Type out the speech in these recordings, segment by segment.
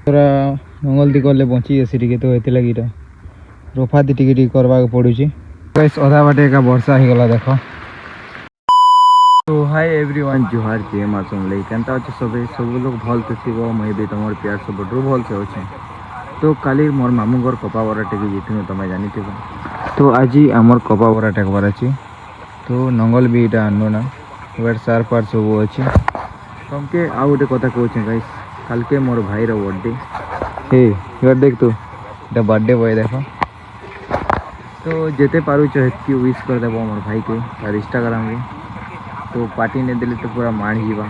पूरा नंगल दी गले बची जासी टिके तो एते लगी रोफा दी टिके करवा पड़ुची गाइस अधा बाटे का वर्षा ही गला देखो। तो हाय एवरीवन जुहार जे मासुम ले केनता अच्छे सब लोग भल तो थी मुई भी तुम प्यार सब भल से अच्छे। तो काली मोर मामू घर कपा बरा टेक जीतु तुम जानी तो आज आमर कपा बरा टेकबार अच्छी तो नंगल भी इटा आनो ना वेट सार पार सब अच्छे तुमके आउ गोटे कथा कहूँ गाइस काल के मोर भाई रो बर्थडे हे यार देख तू इटा बर्थडे बॉय देख तो जेते पारू हेतकी विश कर देव मोर भाई के तार इंस्टाग्राम रे तो पार्टी नहीं दिले तो पूरा मार जीवा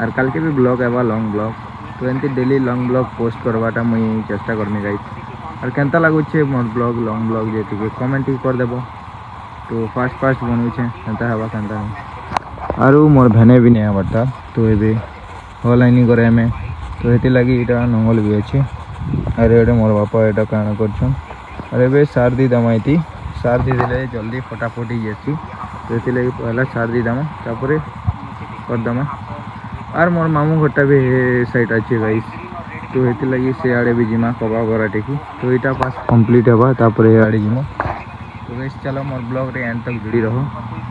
और कल के भी ब्लॉग आवा लॉन्ग ब्लॉग तो एमती डेली लॉन्ग ब्लॉग पोस्ट करवाटा मुई चेष्टा करमी गाइस और केनता लगुचे मोर ब्लॉग लॉन्ग ब्लॉग जे टिके कमेंट ही कर देबो तो फास्ट बनउछे केनता हवा केनता नहीं और मोर भेने भी नहीं आवाटा तो एबे ऑनलाइन करे में तो हेती लगी इटा नंगल भी अच्छे अरे एटे मोर बापा एटा काना करछन अरे बे सार दी दमाइती सार दी दिले जल्दी फटाफट ही जासी तो ये लगे पहला सार दी दमा तापर करदमा और मोर मामू घरटा भी साइड अच्छे गाइस तो ये लगी से आड़े भी जिमा कबा बरा टेकी तो यहाँ पास कंप्लीट हवा तापर ये आड़े जिमा तो गाइस चलो मोर ब्लॉग रे एंड तक जुड़ी रहो।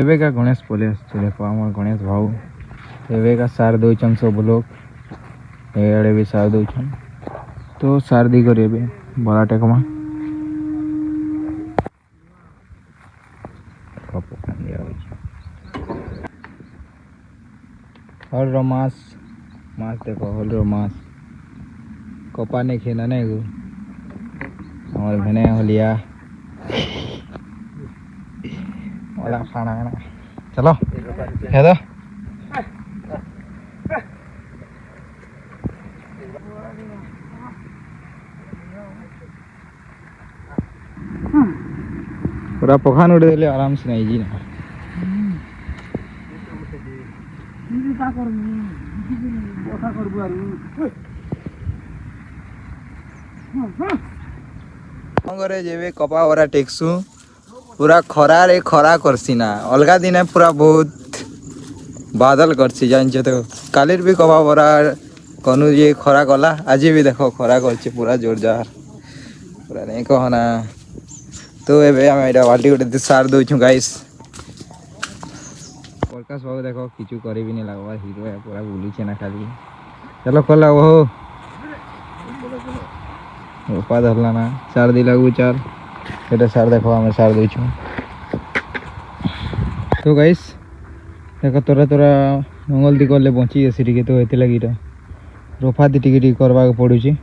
एबे का गणेश पले देखो आम गणेश भाऊ एबे का सार दौन सब लोग ये आड़े भी सार दौन तो सार दी कर बड़ा टेकमा हल रमास मास देखो हल रमास कपा नहीं खेना नहीं गो हमारे भेने हलिया वाला खाना है ना चलो है तो पूरा पखान उड़े दिले आराम से नहीं जी ना घरे जेबे कपा बरा टेक्सु पूरा खरा रे खरा करसी ना अलगा दिन पूरा बहुत बादल करसी जानछे तो कालिर भी कपा बरा कनु ये खरा गला आज भी देखो खरा करछे पूरा जोरदार पूरा नहीं कहना तो एबे हम एटा बाल्टी गोटे सार दउछु गाइस प्रकाश बाबू देखो किचु करे भी नहीं लगवा हीरो है पूरा बुलुचे ना खाली चलो कला वो रोपा धरला ना सार दी लगू चार एटा सार देखो हमें सार दउछु तो गाइस देखो तोरा तोरा मंगल दी करले बची जासी टिके तो एते लगी रोफा दी टिके करवा पड़ुची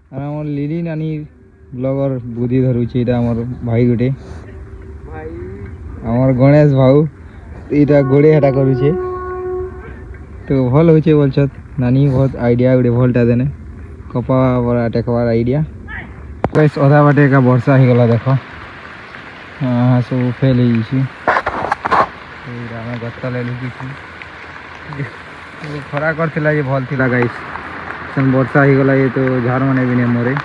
और हमर लिली नानी ब्लॉगर बुद्धि धरुची एटा हमर भाई गोटे आमर गणेश भाऊ इटा गोड़े हटा करुचे तो भल होचे बोलछत नानी बहुत आइडिया गोटे भलटा देने कपा बड़ा टेकबार आइडिया गाइस अधा बाटे का वर्षा ही गला देखो हाँ सब फेल हो छी गत्ता ले लुकी खरा करथिला ये भल थिला गाइस सन वर्षा ही गला ये तो झाड़ माने भी नहीं मोरे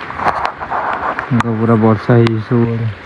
पूरा वर्षा ही सब